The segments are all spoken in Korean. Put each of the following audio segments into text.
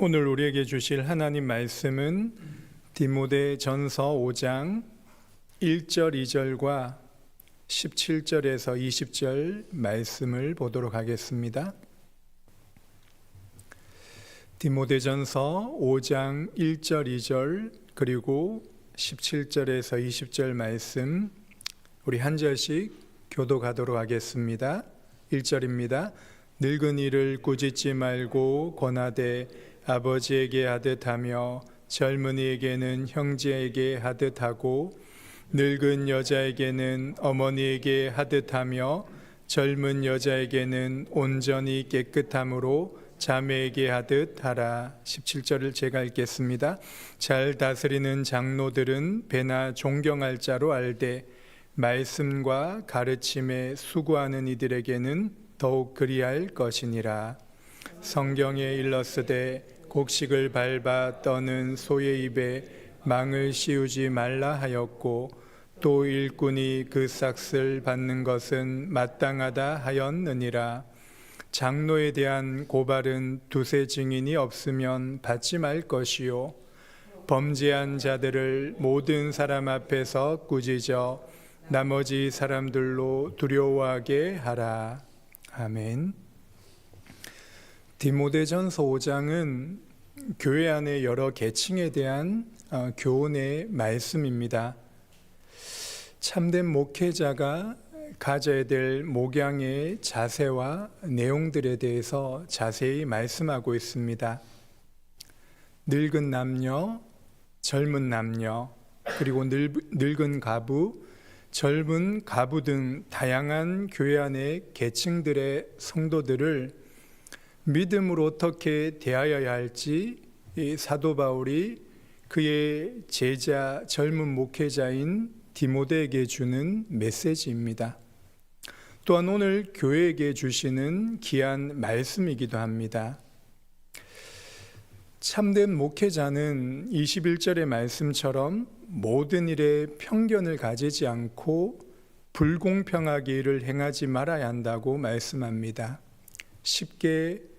오늘 우리에게 주실 하나님 말씀은 디모데전서 5장 1절 2절과 17절에서 20절 말씀을 보도록 하겠습니다. 디모데전서 5장 1절 2절 그리고 17절에서 20절 말씀 우리 한 절씩 교독하도록 하겠습니다. 1절입니다. 늙은 이를 꾸짖지 말고 권하되 아버지에게 하듯 하며 젊은이에게는 형제에게 하듯 하고 늙은 여자에게는 어머니에게 하듯 하며 젊은 여자에게는 온전히 깨끗함으로 자매에게 하듯 하라. 17절을 제가 읽겠습니다. 잘 다스리는 장로들은 배나 존경할 자로 알되 말씀과 가르침에 수고하는 이들에게는 더욱 그리할 것이니라. 성경에 일렀으되 곡식을 밟아 떠는 소의 입에 망을 씌우지 말라 하였고 또 일꾼이 그 삭을 받는 것은 마땅하다 하였느니라. 장로에 대한 고발은 두세 증인이 없으면 받지 말 것이요 범죄한 자들을 모든 사람 앞에서 꾸짖어 나머지 사람들로 두려워하게 하라. 아멘. 디모데전서 5장은 교회 안의 여러 계층에 대한 교훈의 말씀입니다. 참된 목회자가 가져야 될 목양의 자세와 내용들에 대해서 자세히 말씀하고 있습니다. 늙은 남녀, 젊은 남녀, 그리고 늙은 가부, 젊은 가부 등 다양한 교회 안의 계층들의 성도들을 믿음으로 어떻게 대하여야 할지 사도 바울이 그의 제자 젊은 목회자인 디모데에게 주는 메시지입니다. 또한 오늘 교회에게 주시는 귀한 말씀이기도 합니다. 참된 목회자는 21절의 말씀처럼 모든 일에 편견을 가지지 않고 불공평하게 일을 행하지 말아야 한다고 말씀합니다. 쉽게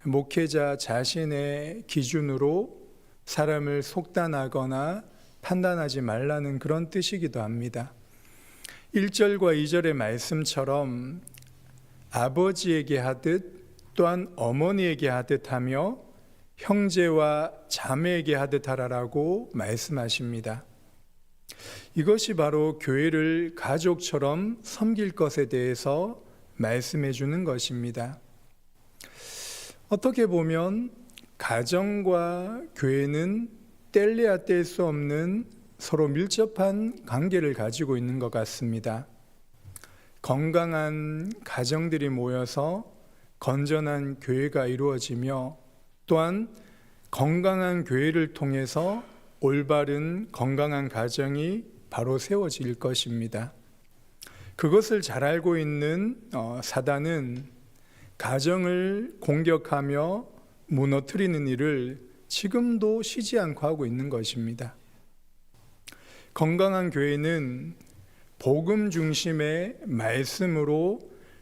목회자 자신의 기준으로 사람을 속단하거나 판단하지 말라는 그런 뜻이기도 합니다. 1절과 2절의 말씀처럼 아버지에게 하듯 또한 어머니에게 하듯 하며 형제와 자매에게 하듯 하라라고 말씀하십니다. 이것이 바로 교회를 가족처럼 섬길 것에 대해서 말씀해 주는 것입니다. 어떻게 보면 가정과 교회는 뗄래야 뗄 수 없는 서로 밀접한 관계를 가지고 있는 것 같습니다. 건강한 가정들이 모여서 건전한 교회가 이루어지며 또한 건강한 교회를 통해서 올바른 건강한 가정이 바로 세워질 것입니다. 그것을 잘 알고 있는 사단은 가정을 공격하며 무너뜨리는 일을 지금도 쉬지 않고 하고 있는 것입니다. 건강한 교회는 복음 중심의 말씀으로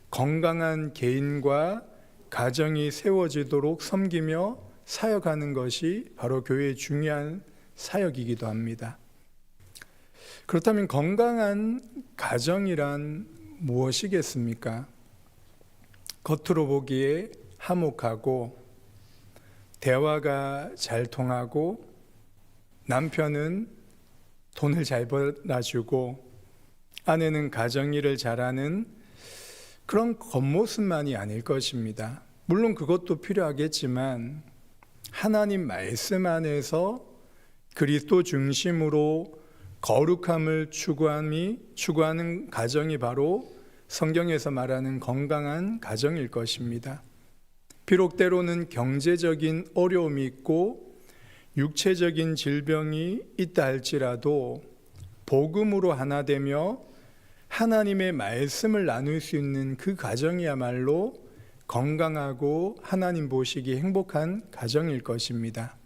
건강한 개인과 가정이 세워지도록 섬기며 사역하는 것이 바로 교회의 중요한 사역이기도 합니다. 그렇다면 건강한 가정이란 무엇이겠습니까? 겉으로 보기에 화목하고 대화가 잘 통하고 남편은 돈을 잘 벌어주고 아내는 가정일을 잘하는 그런 겉모습만이 아닐 것입니다. 물론 그것도 필요하겠지만 하나님 말씀 안에서 그리스도 중심으로 거룩함을 추구하는 가정이 바로 성경에서 말하는 건강한 가정일 것입니다. 비록 때로는 경제적인 어려움이 있고 육체적인 질병이 있다 할지라도 복음으로 하나 되며 하나님의 말씀을 나눌 수 있는 그 가정이야말로 건강하고 하나님 보시기 행복한 가정일 것입니다.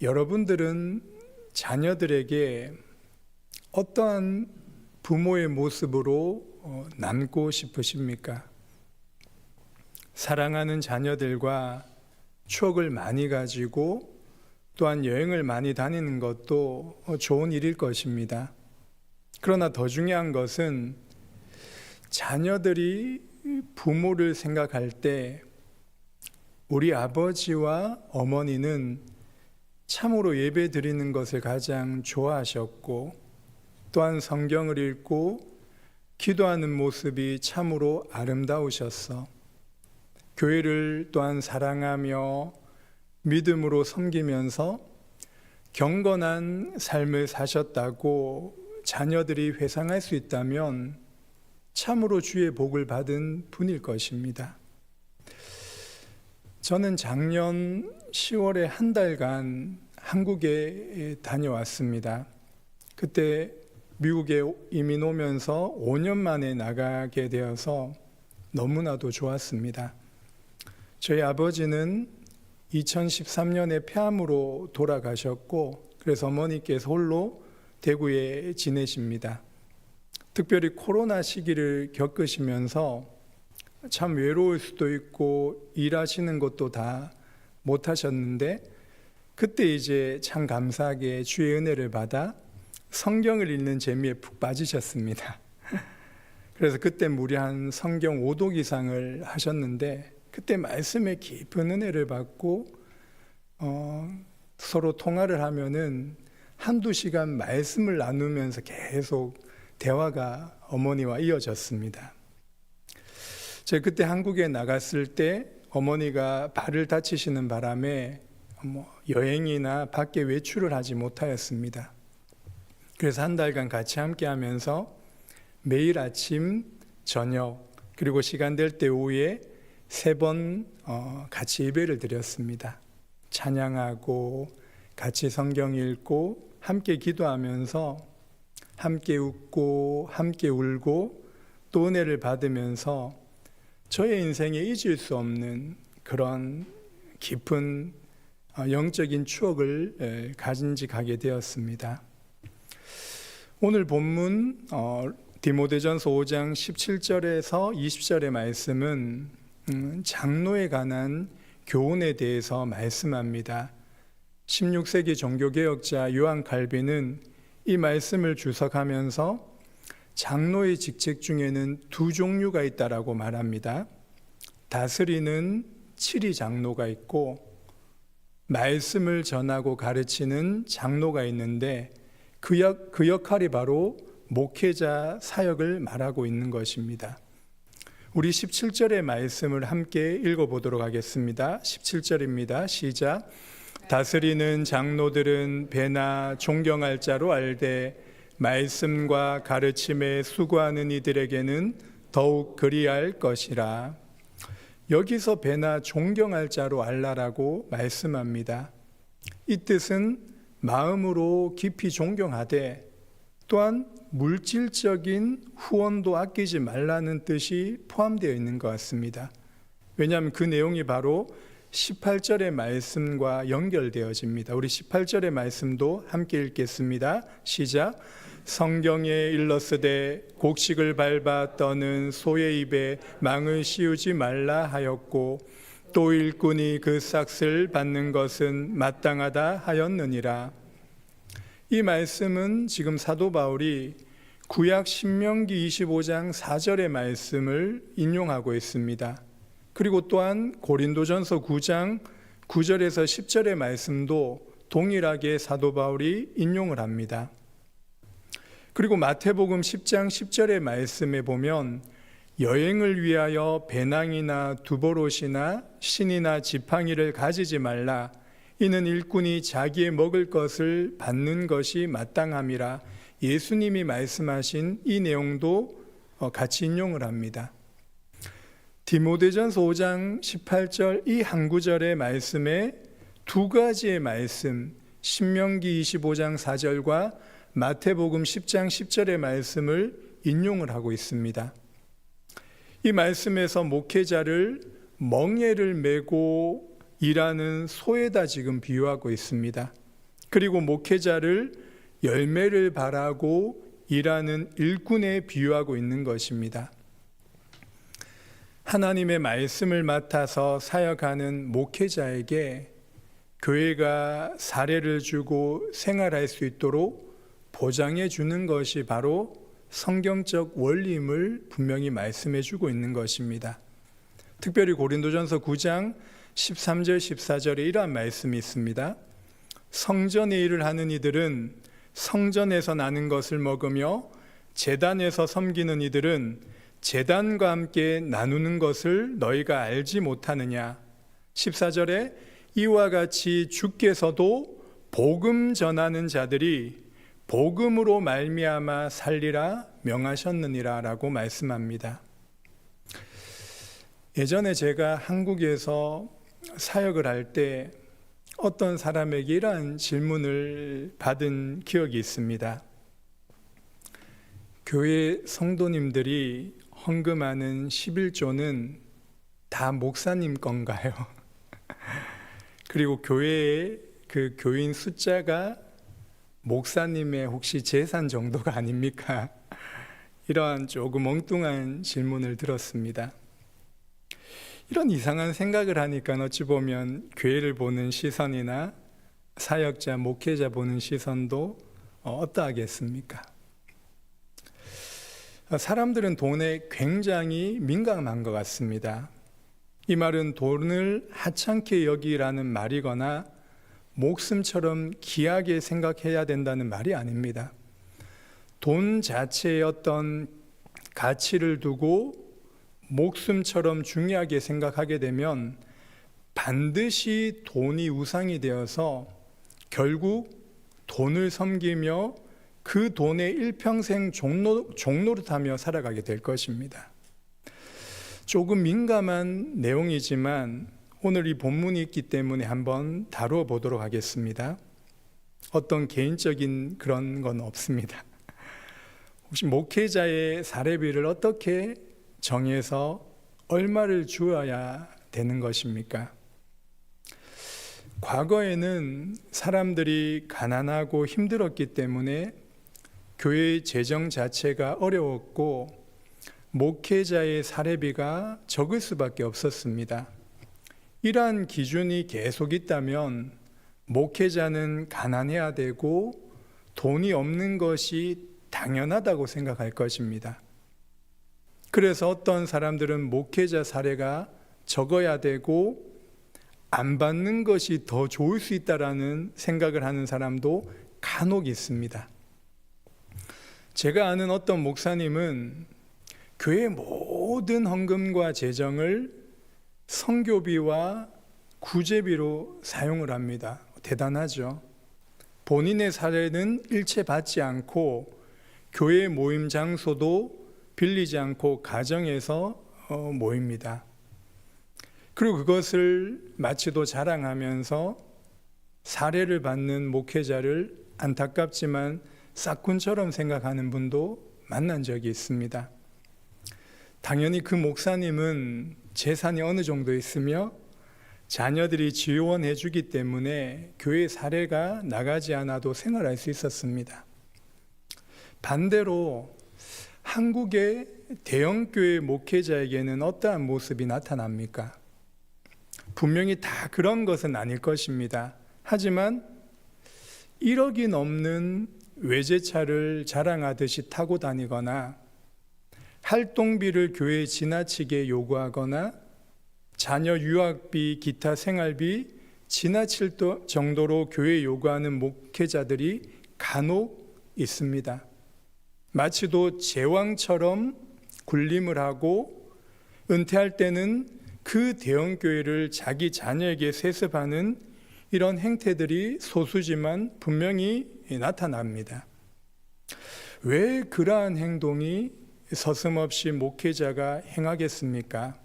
여러분들은 자녀들에게 어떠한 부모의 모습으로 남고 싶으십니까? 사랑하는 자녀들과 추억을 많이 가지고 또한 여행을 많이 다니는 것도 좋은 일일 것입니다. 그러나 더 중요한 것은 자녀들이 부모를 생각할 때 우리 아버지와 어머니는 참으로 예배 드리는 것을 가장 좋아하셨고 또한 성경을 읽고 기도하는 모습이 참으로 아름다우셨어. 교회를 또한 사랑하며 믿음으로 섬기면서 경건한 삶을 사셨다고 자녀들이 회상할 수 있다면 참으로 주의 복을 받은 분일 것입니다. 저는 작년 10월에 한 달간 한국에 다녀왔습니다. 그때 미국에 이민 오면서 5년 만에 나가게 되어서 너무나도 좋았습니다. 저희 아버지는 2013년에 폐암으로 돌아가셨고 그래서 어머니께서 홀로 대구에 지내십니다. 특별히 코로나 시기를 겪으시면서 참 외로울 수도 있고 일하시는 것도 다 못하셨는데 그때 이제 참 감사하게 주의 은혜를 받아 성경을 읽는 재미에 푹 빠지셨습니다. 그래서 그때 무려 한 성경 5독 이상을 하셨는데 그때 말씀에 깊은 은혜를 받고 서로 통화를 하면은 한두 시간 말씀을 나누면서 계속 대화가 어머니와 이어졌습니다. 제가 그때 한국에 나갔을 때 어머니가 발을 다치시는 바람에 여행이나 밖에 외출을 하지 못하였습니다. 그래서 한 달간 같이 함께 하면서 매일 아침, 저녁, 그리고 시간 될 때 오후에 3번 같이 예배를 드렸습니다. 찬양하고 같이 성경 읽고 함께 기도하면서 함께 웃고 함께 울고 또 은혜를 받으면서 저의 인생에 잊을 수 없는 그런 깊은 영적인 추억을 간직하게 되었습니다. 오늘 본문 디모데전서 5장 17절에서 20절의 말씀은 장로에 관한 교훈에 대해서 말씀합니다. 16세기 종교개혁자 요한 칼빈은 이 말씀을 주석하면서 장로의 직책 중에는 2 종류가 있다라고 말합니다. 다스리는 치리 장로가 있고 말씀을 전하고 가르치는 장로가 있는데 그 역할이 바로 목회자 사역을 말하고 있는 것입니다. 우리 17절의 말씀을 함께 읽어보도록 하겠습니다. 17절입니다. 시작. 다스리는 장로들은 배나 존경할 자로 알되 말씀과 가르침에 수고하는 이들에게는 더욱 그리할 것이라. 여기서 배나 존경할 자로 알라라고 말씀합니다. 이 뜻은 마음으로 깊이 존경하되 또한 물질적인 후원도 아끼지 말라는 뜻이 포함되어 있는 것 같습니다. 왜냐하면 그 내용이 바로 18절의 말씀과 연결되어집니다. 우리 18절의 말씀도 함께 읽겠습니다. 시작. 성경에 일렀으되 곡식을 밟아 떠는 소의 입에 망을 씌우지 말라 하였고 또 일꾼이 그 삭슬 받는 것은 마땅하다 하였느니라. 이 말씀은 지금 사도 바울이 구약 신명기 25장 4절의 말씀을 인용하고 있습니다. 그리고 또한 고린도전서 9장 9절에서 10절의 말씀도 동일하게 사도 바울이 인용을 합니다. 그리고 마태복음 10장 10절의 말씀에 보면 여행을 위하여 배낭이나 두보롯이나 신이나 지팡이를 가지지 말라. 이는 일꾼이 자기의 먹을 것을 받는 것이 마땅함이라. 예수님이 말씀하신 이 내용도 같이 인용을 합니다. 디모데전서 5장 18절 이 한 구절의 말씀에 2가지의 말씀, 신명기 25장 4절과 마태복음 10장 10절의 말씀을 인용을 하고 있습니다. 이 말씀에서 목회자를 멍에를 메고 일하는 소에다 지금 비유하고 있습니다. 그리고 목회자를 열매를 바라고 일하는 일꾼에 비유하고 있는 것입니다. 하나님의 말씀을 맡아서 사역하는 목회자에게 교회가 사례를 주고 생활할 수 있도록 보장해 주는 것이 바로 성경적 원리임을 분명히 말씀해 주고 있는 것입니다. 특별히 고린도전서 9장 13절 14절에 이러한 말씀이 있습니다. 성전의 일을 하는 이들은 성전에서 나는 것을 먹으며 제단에서 섬기는 이들은 제단과 함께 나누는 것을 너희가 알지 못하느냐. 14절에 이와 같이 주께서도 복음 전하는 자들이 복음으로 말미암아 살리라 명하셨느니라 라고 말씀합니다. 예전에 제가 한국에서 사역을 할 때 어떤 사람에게 이러한 질문을 받은 기억이 있습니다. 교회 성도님들이 헌금하는 11조는 다 목사님 건가요? 그리고 교회의 그 교인 숫자가 목사님의 혹시 재산 정도가 아닙니까? 이러한 조금 엉뚱한 질문을 들었습니다. 이런 이상한 생각을 하니까 어찌 보면 교회를 보는 시선이나 사역자, 목회자 보는 시선도 어떠하겠습니까? 사람들은 돈에 굉장히 민감한 것 같습니다. 이 말은 돈을 하찮게 여기라는 말이거나 목숨처럼 귀하게 생각해야 된다는 말이 아닙니다. 돈 자체의 어떤 가치를 두고 목숨처럼 중요하게 생각하게 되면 반드시 돈이 우상이 되어서 결국 돈을 섬기며 그 돈의 일평생 종노릇하며 살아가게 될 것입니다. 조금 민감한 내용이지만 오늘 이 본문이 있기 때문에 한번 다루어 보도록 하겠습니다. 어떤 개인적인 그런 건 없습니다. 혹시 목회자의 사례비를 어떻게 정해서 얼마를 주어야 되는 것입니까? 과거에는 사람들이 가난하고 힘들었기 때문에 교회의 재정 자체가 어려웠고 목회자의 사례비가 적을 수밖에 없었습니다. 이러한 기준이 계속 있다면 목회자는 가난해야 되고 돈이 없는 것이 당연하다고 생각할 것입니다. 그래서 어떤 사람들은 목회자 사례가 적어야 되고 안 받는 것이 더 좋을 수 있다라는 생각을 하는 사람도 간혹 있습니다. 제가 아는 어떤 목사님은 교회 모든 헌금과 재정을 선교비와 구제비로 사용을 합니다. 대단하죠. 본인의 사례는 일체 받지 않고 교회 모임 장소도 빌리지 않고 가정에서 모입니다. 그리고 그것을 마치도 자랑하면서 사례를 받는 목회자를 안타깝지만 싹군처럼 생각하는 분도 만난 적이 있습니다. 당연히 그 목사님은 재산이 어느 정도 있으며 자녀들이 지원해 주기 때문에 교회 사례가 나가지 않아도 생활할 수 있었습니다. 반대로 한국의 대형교회 목회자에게는 어떠한 모습이 나타납니까? 분명히 다 그런 것은 아닐 것입니다. 하지만 1억이 넘는 외제차를 자랑하듯이 타고 다니거나 활동비를 교회에 지나치게 요구하거나 자녀 유학비, 기타 생활비 지나칠 정도로 교회에 요구하는 목회자들이 간혹 있습니다. 마치도 제왕처럼 군림을 하고 은퇴할 때는 그 대형교회를 자기 자녀에게 세습하는 이런 행태들이 소수지만 분명히 나타납니다. 왜 그러한 행동이 서슴없이 목회자가 행하겠습니까?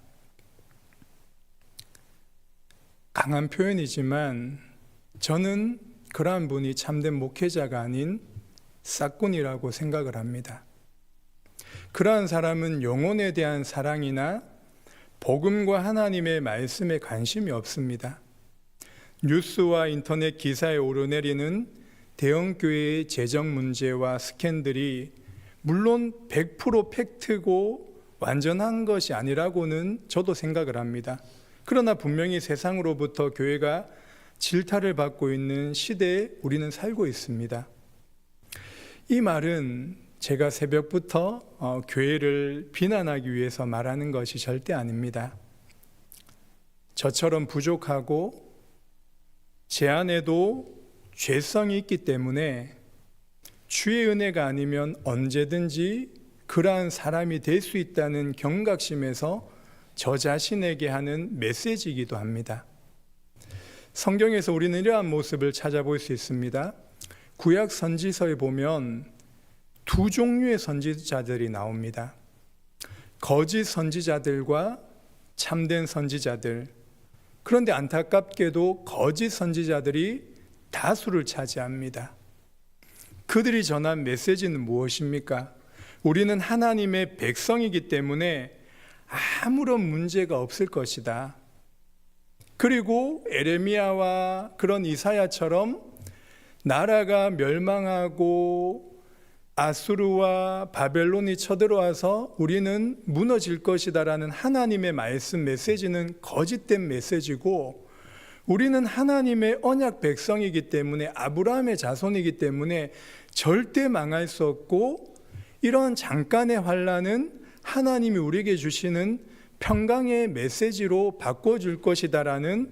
강한 표현이지만 저는 그러한 분이 참된 목회자가 아닌 싹군이라고 생각을 합니다. 그러한 사람은 영혼에 대한 사랑이나 복음과 하나님의 말씀에 관심이 없습니다. 뉴스와 인터넷 기사에 오르내리는 대형교회의 재정 문제와 스캔들이 물론 100% 팩트고 완전한 것이 아니라고는 저도 생각을 합니다. 그러나 분명히 세상으로부터 교회가 질타를 받고 있는 시대에 우리는 살고 있습니다. 이 말은 제가 새벽부터 교회를 비난하기 위해서 말하는 것이 절대 아닙니다. 저처럼 부족하고 제 안에도 죄성이 있기 때문에 주의 은혜가 아니면 언제든지 그러한 사람이 될 수 있다는 경각심에서 저 자신에게 하는 메시지이기도 합니다. 성경에서 우리는 이러한 모습을 찾아볼 수 있습니다. 구약 선지서에 보면 두 종류의 선지자들이 나옵니다. 거짓 선지자들과 참된 선지자들. 그런데 안타깝게도 거짓 선지자들이 다수를 차지합니다. 그들이 전한 메시지는 무엇입니까? 우리는 하나님의 백성이기 때문에 아무런 문제가 없을 것이다. 그리고 에레미야와 그런 이사야처럼 나라가 멸망하고 아수르와 바벨론이 쳐들어와서 우리는 무너질 것이다라는 하나님의 말씀 메시지는 거짓된 메시지고, 우리는 하나님의 언약 백성이기 때문에, 아브라함의 자손이기 때문에 절대 망할 수 없고, 이런 잠깐의 환난은 하나님이 우리에게 주시는 평강의 메시지로 바꿔줄 것이다라는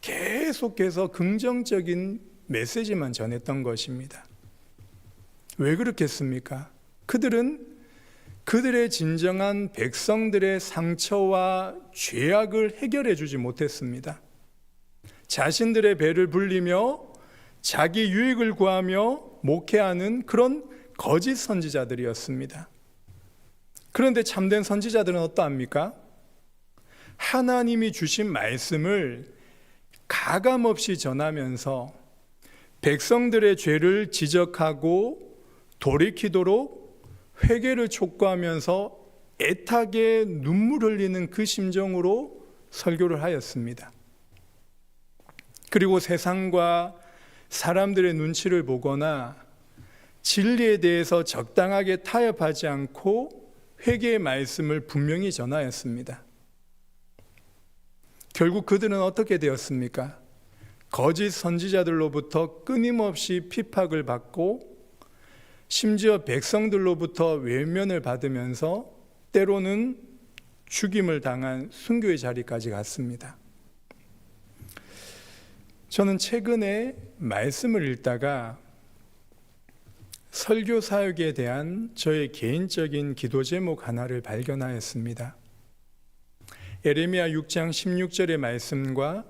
계속해서 긍정적인 메시지만 전했던 것입니다. 왜 그렇겠습니까? 그들은 그들의 진정한 백성들의 상처와 죄악을 해결해 주지 못했습니다. 자신들의 배를 불리며 자기 유익을 구하며 목회하는 그런 거짓 선지자들이었습니다. 그런데 참된 선지자들은 어떠합니까? 하나님이 주신 말씀을 가감없이 전하면서 백성들의 죄를 지적하고 돌이키도록 회개를 촉구하면서 애타게 눈물 흘리는 그 심정으로 설교를 하였습니다. 그리고 세상과 사람들의 눈치를 보거나 진리에 대해서 적당하게 타협하지 않고 회개의 말씀을 분명히 전하였습니다. 결국 그들은 어떻게 되었습니까? 거짓 선지자들로부터 끊임없이 핍박을 받고 심지어 백성들로부터 외면을 받으면서 때로는 죽임을 당한 순교의 자리까지 갔습니다. 저는 최근에 말씀을 읽다가 설교 사역에 대한 저의 개인적인 기도 제목 하나를 발견하였습니다. 에레미야 6장 16절의 말씀과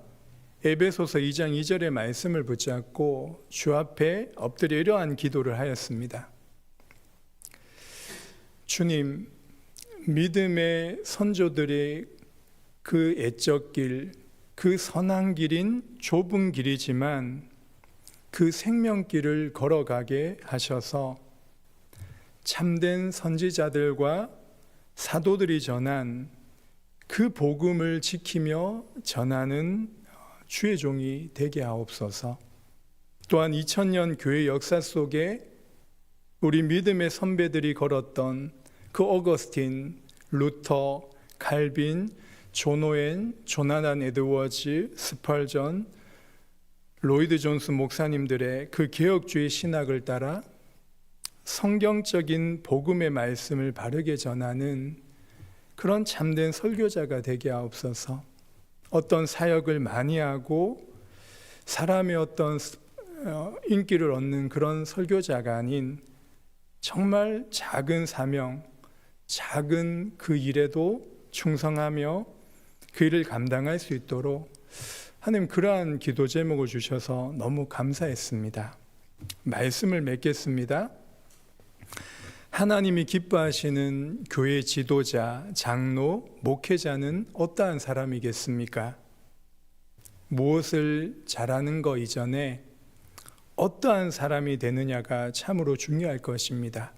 에베소서 2장 2절의 말씀을 붙잡고 주 앞에 엎드려 이러한 기도를 하였습니다. 주님, 믿음의 선조들의 그 애적 길, 그 선한 길인 좁은 길이지만 그 생명길을 걸어가게 하셔서 참된 선지자들과 사도들이 전한 그 복음을 지키며 전하는 주의 종이 되게 하옵소서. 또한 2000년 교회 역사 속에 우리 믿음의 선배들이 걸었던 그 어거스틴, 루터, 칼빈, 존 오웬, 조나단 에드워즈, 스펄전, 로이드 존스 목사님들의 그 개혁주의 신학을 따라 성경적인 복음의 말씀을 바르게 전하는 그런 참된 설교자가 되게 하옵소서. 어떤 사역을 많이 하고 사람의 어떤 인기를 얻는 그런 설교자가 아닌 정말 작은 사명, 작은 그 일에도 충성하며 그 일을 감당할 수 있도록 하나님 그러한 기도 제목을 주셔서 너무 감사했습니다. 말씀을 맺겠습니다. 하나님이 기뻐하시는 교회 지도자, 장로, 목회자는 어떠한 사람이겠습니까? 무엇을 잘하는 것 이전에 어떠한 사람이 되느냐가 참으로 중요할 것입니다.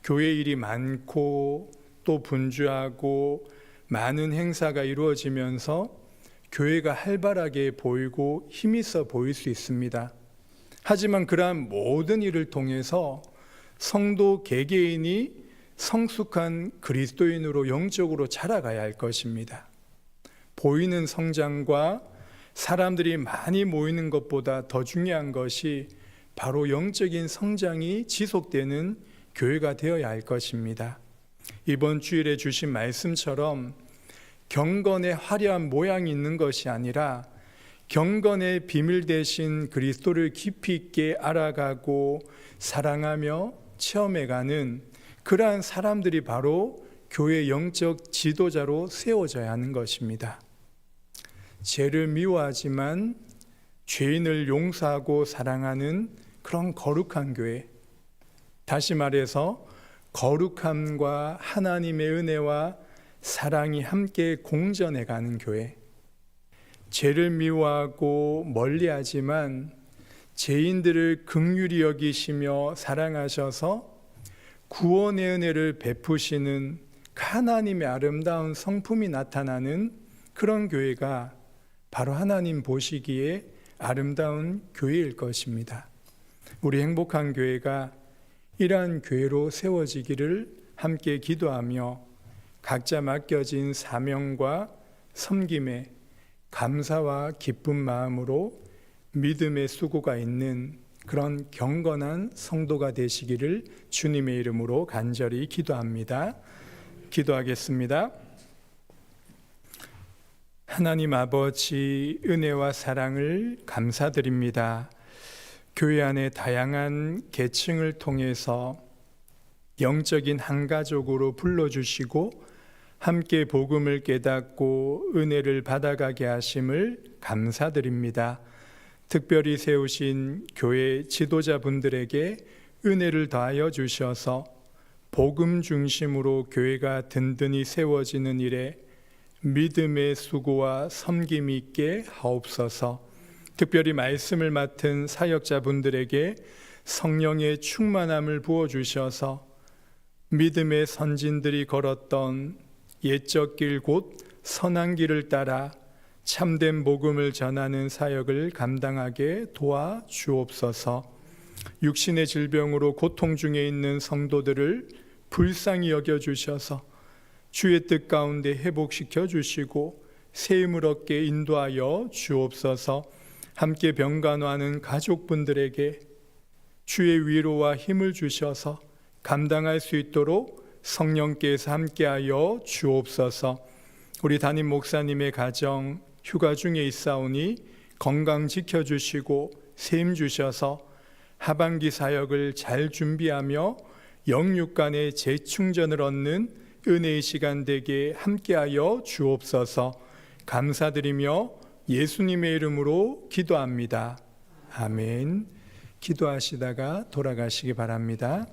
교회 일이 많고 또 분주하고 많은 행사가 이루어지면서 교회가 활발하게 보이고 힘있어 보일 수 있습니다. 하지만 그러한 모든 일을 통해서 성도 개개인이 성숙한 그리스도인으로 영적으로 자라가야 할 것입니다. 보이는 성장과 사람들이 많이 모이는 것보다 더 중요한 것이 바로 영적인 성장이 지속되는 교회가 되어야 할 것입니다. 이번 주일에 주신 말씀처럼 경건의 화려한 모양이 있는 것이 아니라 경건의 비밀 대신 그리스도를 깊이 있게 알아가고 사랑하며 체험해가는 그러한 사람들이 바로 교회 영적 지도자로 세워져야 하는 것입니다. 죄를 미워하지만 죄인을 용서하고 사랑하는 그런 거룩한 교회, 다시 말해서 거룩함과 하나님의 은혜와 사랑이 함께 공전해가는 교회, 죄를 미워하고 멀리하지만 죄인들을 긍휼히 여기시며 사랑하셔서 구원의 은혜를 베푸시는 하나님의 아름다운 성품이 나타나는 그런 교회가 바로 하나님 보시기에 아름다운 교회일 것입니다. 우리 행복한 교회가 이러한 교회로 세워지기를 함께 기도하며 각자 맡겨진 사명과 섬김에 감사와 기쁜 마음으로 믿음의 수고가 있는 그런 경건한 성도가 되시기를 주님의 이름으로 간절히 기도합니다. 기도하겠습니다. 하나님 아버지, 은혜와 사랑을 감사드립니다. 교회 안에 다양한 계층을 통해서 영적인 한 가족으로 불러주시고 함께 복음을 깨닫고 은혜를 받아가게 하심을 감사드립니다. 특별히 세우신 교회 지도자분들에게 은혜를 더하여 주셔서 복음 중심으로 교회가 든든히 세워지는 일에 믿음의 수고와 섬김이 있게 하옵소서. 특별히 말씀을 맡은 사역자분들에게 성령의 충만함을 부어주셔서 믿음의 선진들이 걸었던 옛적 길 곧 선한 길을 따라 참된 복음을 전하는 사역을 감당하게 도와 주옵소서. 육신의 질병으로 고통 중에 있는 성도들을 불쌍히 여겨주셔서 주의 뜻 가운데 회복시켜 주시고 새 힘을 얻게 인도하여 주옵소서. 함께 병간호하는 가족분들에게 주의 위로와 힘을 주셔서 감당할 수 있도록 성령께서 함께하여 주옵소서. 우리 담임 목사님의 가정 휴가 중에 있사오니 건강 지켜주시고 새 힘 주셔서 하반기 사역을 잘 준비하며 영육 간의 재충전을 얻는 은혜의 시간 되게 함께하여 주옵소서. 감사드리며 예수님의 이름으로 기도합니다. 아멘. 기도하시다가 돌아가시기 바랍니다.